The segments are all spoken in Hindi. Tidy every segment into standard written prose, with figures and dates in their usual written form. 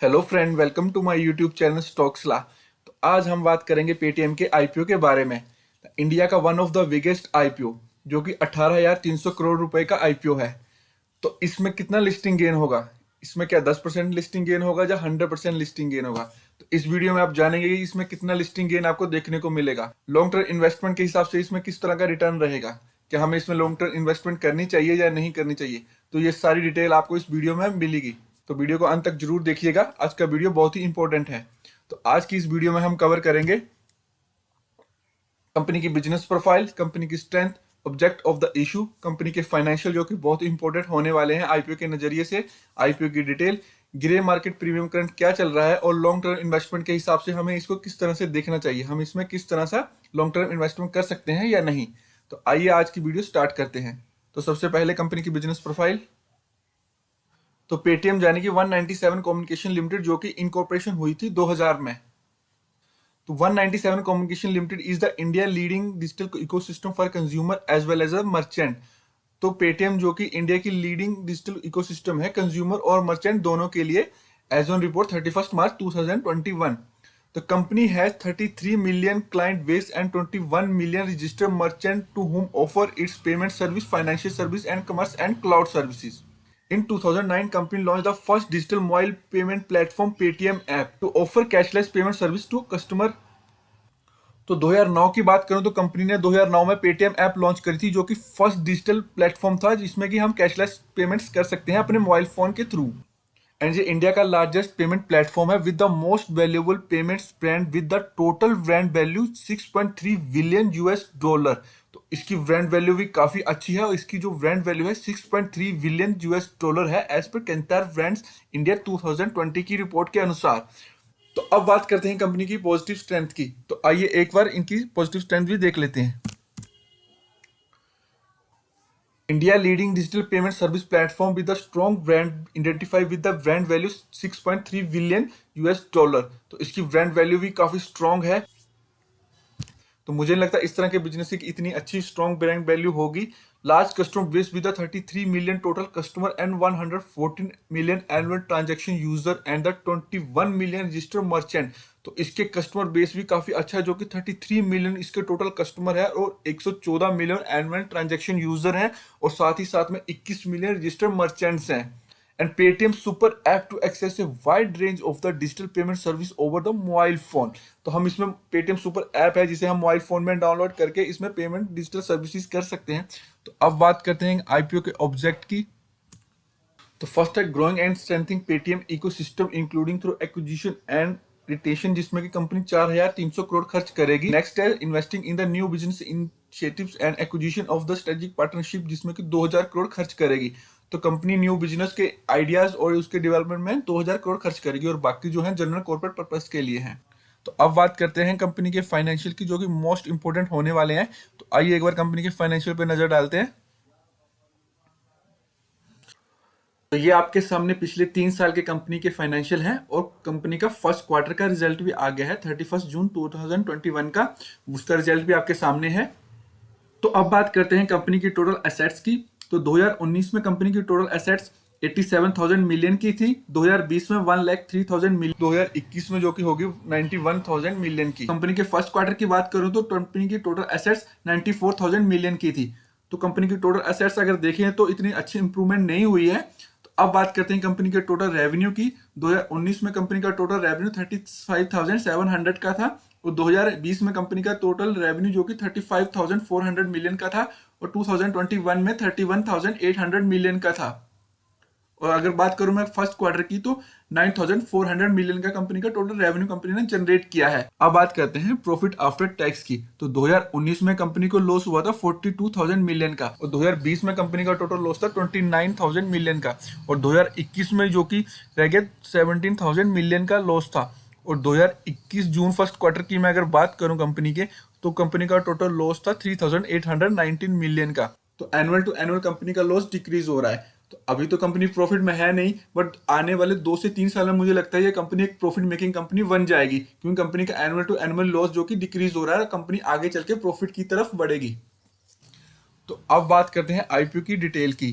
Hello friend, welcome to my YouTube channel स्टॉक्सला। तो आज हम बात करेंगे पेटीएम के आईपीओ के बारे में। इंडिया का one of the biggest IPO जो कि 18,300 करोड़ रुपए का आईपीओ है। तो इसमें कितना लिस्टिंग गेन होगा? इसमें क्या 10% लिस्टिंग गेन होगा या 100% लिस्टिंग गेन होगा? तो इस वीडियो में आप जानेंगे कि इसमें कितना लिस्टिंग गेन आपको देखने को मिलेगा। लॉन्ग टर्म इन्वेस्टमेंट के हिसाब से इसमें किस तरह का रिटर्न रहेगा, क्या हमें इसमें लॉन्ग टर्म इन्वेस्टमेंट करनी चाहिए या नहीं करनी चाहिए, तो ये सारी डिटेल आपको इस वीडियो में मिलेगी। तो वीडियो को अंत तक जरूर देखिएगा, आज का वीडियो बहुत ही इंपॉर्टेंट है। तो आज की इस वीडियो में हम कवर करेंगे कंपनी की बिजनेस प्रोफाइल, कंपनी की strength, object of the issue, company के फाइनेंशियल जो कि बहुत इंपॉर्टेंट होने वाले हैं आईपीओ के नजरिए से, आईपीओ की detail, grey market premium current क्या चल रहा है और लॉन्ग टर्म इन्वेस्टमेंट के हिसाब से हमें इसको किस तरह से देखना चाहिए, हम इसमें किस तरह से लॉन्ग टर्म इन्वेस्टमेंट कर सकते हैं या नहीं। तो आइए आज की वीडियो स्टार्ट करते हैं। तो सबसे पहले कंपनी की बिजनेस प्रोफाइल। तो पेटीएम यानी कि 197 कम्युनिकेशन लिमिटेड जो कि इनकॉर्पोरेशन हुई थी 2000 में। तो 197 communication limited is the India leading digital ecosystem for consumer as well as a merchant. तो पेटीएम जो कि इंडिया की लीडिंग डिजिटल इकोसिस्टम है कंज्यूमर और मर्चेंट दोनों के लिए, as on report 31 March 2021। The company has 33 million client base and 21 million registered merchant to whom offer its payment service, financial service and commerce and cloud services. In 2009, company launched the first digital mobile payment platform Paytm app to offer cashless payment service to customer। तो 2009 की बात करूं तो कंपनी ने 2009 में पेटीएम ऐप लॉन्च करी थी जो कि फर्स्ट डिजिटल प्लेटफॉर्म था जिसमें कि हम कैशलेस पेमेंट्स कर सकते हैं अपने मोबाइल फोन के थ्रू। एंड ये इंडिया का लार्जेस्ट पेमेंट प्लेटफॉर्म है with the most valuable payments brand with the total brand value 6.3 billion US dollar. तो इसकी ब्रांड वैल्यू भी काफी अच्छी है और इसकी जो ब्रांड वैल्यू है 6.3 बिलियन यूएस डॉलर है एज पर कैंटार ब्रांड्स इंडिया 2020 की रिपोर्ट के अनुसार। तो अब बात करते हैं कंपनी की पॉजिटिव स्ट्रेंथ की। तो आइए एक बार इनकी पॉजिटिव स्ट्रेंथ भी देख लेते हैं। India leading digital payment service platform with the strong brand identify with the brand value 6.3 billion US dollar. तो इसकी ब्रांड वैल्यू भी काफी स्ट्रॉन्ग है। तो मुझे नहीं लगता इस तरह के बिजनेस की इतनी अच्छी स्ट्रॉन्ग ब्रांड वैल्यू होगी। Large customer base with 33 million total customer and 114 million annual transaction user and the 21 million registered merchant. तो इसके कस्टमर बेस भी काफी अच्छा है जो कि 33 मिलियन इसके टोटल कस्टमर है और 114 मिलियन एनुअल ट्रांजैक्शन यूजर हैं और साथ ही साथ में 21 मिलियन रजिस्टर्ड मर्चेंट्स हैं। And Paytm Super App to access a wide range of the digital payment service over the mobile phone। तो हम इसमें Paytm Super App है जिसे हम मोबाइल फोन में डाउनलोड करके इसमें पेमेंट डिजिटल सर्विसेज कर सकते हैं। तो अब बात करते हैं आईपीओ के ऑब्जेक्ट की। तो फर्स्ट है growing and strengthening Paytm ecosystem including through acquisition and retention, जिसमें कि कंपनी 4,300 करोड़ खर्च करेगी। नेक्स्ट है investing in the new business initiatives and acquisition of the strategic partnership, जिसमें कि 2,000 करोड़ खर्च करेगी। तो कंपनी न्यू बिजनेस के आइडियाज और उसके डेवलपमेंट में 2,000 करोड़ खर्च करेगी और बाकी जो है जनरल कॉर्पोरेट पर्पस के लिए हैं। तो अब बात करते हैं कंपनी के फाइनेंशियल की जो कि मोस्ट इंपोर्टेंट होने वाले हैं। तो आइए एक बार कंपनी के फाइनेंशियल पे नजर डालते हैं। तो ये आपके सामने पिछले 3 साल के कंपनी के फाइनेंशियल हैं और कंपनी का फर्स्ट क्वार्टर का रिजल्ट भी आ गया है 31 जून 2021 का, उसका रिजल्ट भी आपके सामने है। तो अब बात करते हैं कंपनी की टोटल एसेट्स की। तो 2019 में कंपनी की टोटल एसेट्स 87,000 मिलियन की थी, 2020 में 1,03,000 मिलियन, 2021 में जो कि होगी 91,000 मिलियन की। कंपनी के फर्स्ट क्वार्टर की बात करूं तो कंपनी की टोटल एसेट्स 94,000 मिलियन की थी। तो कंपनी की टोटल एसेट्स अगर देखें तो इतनी अच्छी इंप्रूवमेंट नहीं हुई है। तो अब बात करते हैं कंपनी के टोटल रेवेन्यू की। 2019 में कंपनी का टोटल रेवेन्यू 35,700 का था और 2020 में कंपनी का टोटल रेवेन्यू जो कि 35,400 मिलियन का था और 2021 में 31,800 मिलियन का था। और अगर बात करूं मैं फर्स्ट क्वार्टर की तो 9,400 मिलियन का कंपनी का टोटल रेवेन्यू कंपनी ने जनरेट किया है। अब बात करते हैं प्रॉफिट आफ्टर टैक्स की। तो 2019 में कंपनी को लॉस हुआ था 42,000 मिलियन का और 2020 में कंपनी का टोटल लॉस था 29,000 मिलियन का और 2021 में जो कि रह गया 17,000 मिलियन का लॉस था। और 2021 जून फर्स्ट क्वार्टर की मैं अगर बात करूं कंपनी के तो कंपनी का टोटल लॉस था 3,819 मिलियन का। तो एनुअल टू एनुअल कंपनी का लॉस डिक्रीज हो रहा है। तो अभी तो कंपनी प्रॉफिट में है नहीं, बट आने वाले 2 से 3 साल में मुझे लगता है ये कंपनी एक प्रॉफिट मेकिंग कंपनी बन जाएगी क्योंकि कंपनी का एनुअल टू एनुअल लॉस जो कि डिक्रीज हो रहा है, कंपनी आगे चल के प्रॉफिट की तरफ बढ़ेगी। तो अब बात करते हैं आईपीओ की डिटेल की।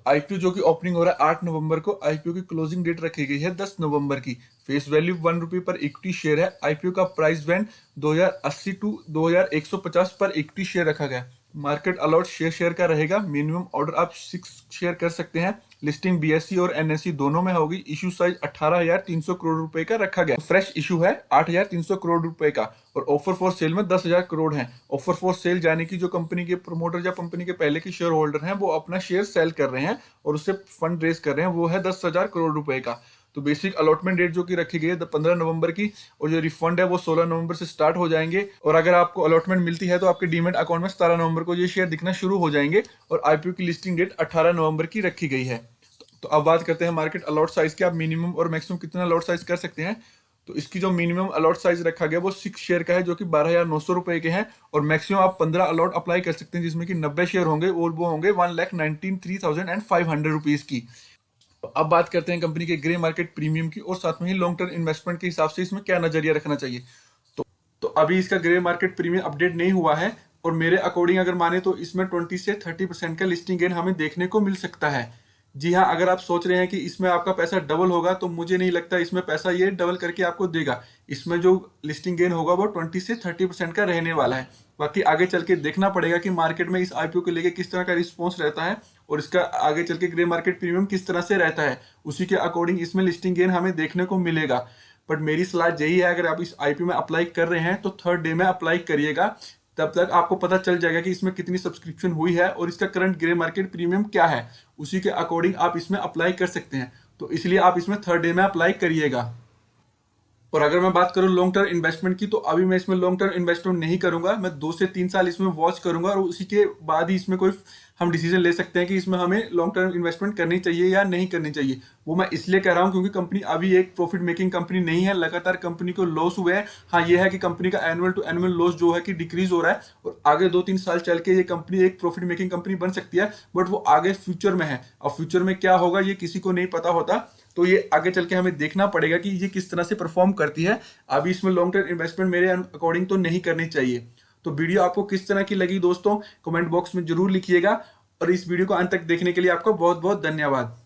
आईपीओ जो कि ओपनिंग हो रहा है 8 नवंबर को, आईपीओ की क्लोजिंग डेट रखी गई है 10 नवंबर की। फेस वैल्यू 1 रुपये पर इक्विटी शेयर है। आईपीओ का प्राइस बैंड 2080 टू 2150 पर इक्विटी शेयर रखा गया। मार्केट अलॉट शेयर का रहेगा। मिनिमम ऑर्डर आप 6 शेयर कर सकते हैं। लिस्टिंग बीएसई और एनएसई दोनों में होगी। इशू साइज 18,300 करोड़ रुपए का रखा गया। फ्रेश इशू है 8,300 करोड़ रुपए का और ऑफर फॉर सेल में 10,000 करोड़ है। ऑफर फॉर सेल यानी कि जो कंपनी के प्रमोटर या कंपनी के पहले के शेयर होल्डर हैं वो अपना शेयर सेल कर रहे हैं और उससे फंड रेज कर रहे हैं, वो है 10,000 करोड़ रुपए का। तो बेसिक अलॉटमेंट डेट जो कि रखी गई है 15 नवंबर की, और जो रिफंड है वो 16 नवंबर से स्टार्ट हो जाएंगे। और अगर आपको अलॉटमेंट मिलती है तो आपके डीमेट अकाउंट में 17 नवंबर को ये शेयर दिखना शुरू हो जाएंगे। और आईपीओ की लिस्टिंग डेट 18 नवंबर की रखी गई है। तो अब बात करते हैं मार्केट अलॉट साइज की। आप मिनिमम और मैक्सिमम कितना अलॉट साइज कर सकते हैं। तो इसकी जो मिनिमम अलॉट साइज रखा गया वो 6 शेयर का है जो कि 12,900 रुपए के हैं। और मैक्सिमम आप 15 अलॉट अप्लाई कर सकते हैं जिसमें कि 90 शेयर होंगे और वो होंगे 1,19,3,500 रुपीज की। अब बात करते हैं कंपनी के ग्रे मार्केट प्रीमियम की और साथ में ही लॉन्ग टर्म इन्वेस्टमेंट के हिसाब से इसमें क्या नजरिया रखना चाहिए। तो अभी इसका ग्रे मार्केट प्रीमियम अपडेट नहीं हुआ है और मेरे अकॉर्डिंग अगर माने तो इसमें 20 से 30% का लिस्टिंग गेन हमें देखने को मिल सकता है। जी हाँ, अगर आप सोच रहे हैं कि इसमें आपका पैसा डबल होगा तो मुझे नहीं लगता इसमें पैसा ये डबल करके आपको देगा। इसमें जो लिस्टिंग गेन होगा वो 20 से 30% का रहने वाला है। बाकी आगे चल के देखना पड़ेगा कि मार्केट में इस आईपीओ को लेके किस तरह का रिस्पॉन्स रहता है और इसका आगे चल के ग्रे मार्केट प्रीमियम किस तरह से रहता है, उसी के अकॉर्डिंग इसमें लिस्टिंग गेन हमें देखने को मिलेगा। बट मेरी सलाह यही है, अगर आप इस आईपीओ में अप्लाई कर रहे हैं तो 3rd डे में अप्लाई करिएगा। तब तक आपको पता चल जाएगा कि इसमें कितनी सब्सक्रिप्शन हुई है और इसका करंट ग्रे मार्केट प्रीमियम क्या है। उसी के अकॉर्डिंग आप इसमें अप्लाई कर सकते हैं। तो इसलिए आप इसमें 3rd डे में अप्लाई करिएगा। और अगर मैं बात करूं लॉन्ग टर्म इन्वेस्टमेंट की, तो अभी मैं इसमें लॉन्ग टर्म इन्वेस्टमेंट नहीं करूंगा। मैं 2 से 3 साल इसमें वॉच करूंगा और उसी के बाद ही इसमें कोई हम डिसीजन ले सकते हैं कि इसमें हमें लॉन्ग टर्म इन्वेस्टमेंट करनी चाहिए या नहीं करनी चाहिए। वो मैं इसलिए कह रहा हूं क्योंकि कंपनी अभी एक प्रॉफिट मेकिंग कंपनी नहीं है, लगातार कंपनी को लॉस हुए हैं। हाँ, ये है कि कंपनी का एनुअल टू एनुअल लॉस जो है कि डिक्रीज हो रहा है और आगे 2-3 साल चल के ये कंपनी एक प्रॉफिट मेकिंग कंपनी बन सकती है। बट वो आगे फ्यूचर में है, और फ्यूचर में क्या होगा ये किसी को नहीं पता होता। तो ये आगे चल के हमें देखना पड़ेगा कि ये किस तरह से परफॉर्म करती है। अभी इसमें लॉन्ग टर्म इन्वेस्टमेंट मेरे अकॉर्डिंग तो नहीं करनी चाहिए। तो वीडियो आपको किस तरह की लगी दोस्तों, कमेंट बॉक्स में जरूर लिखिएगा। और इस वीडियो को अंत तक देखने के लिए आपका बहुत बहुत धन्यवाद।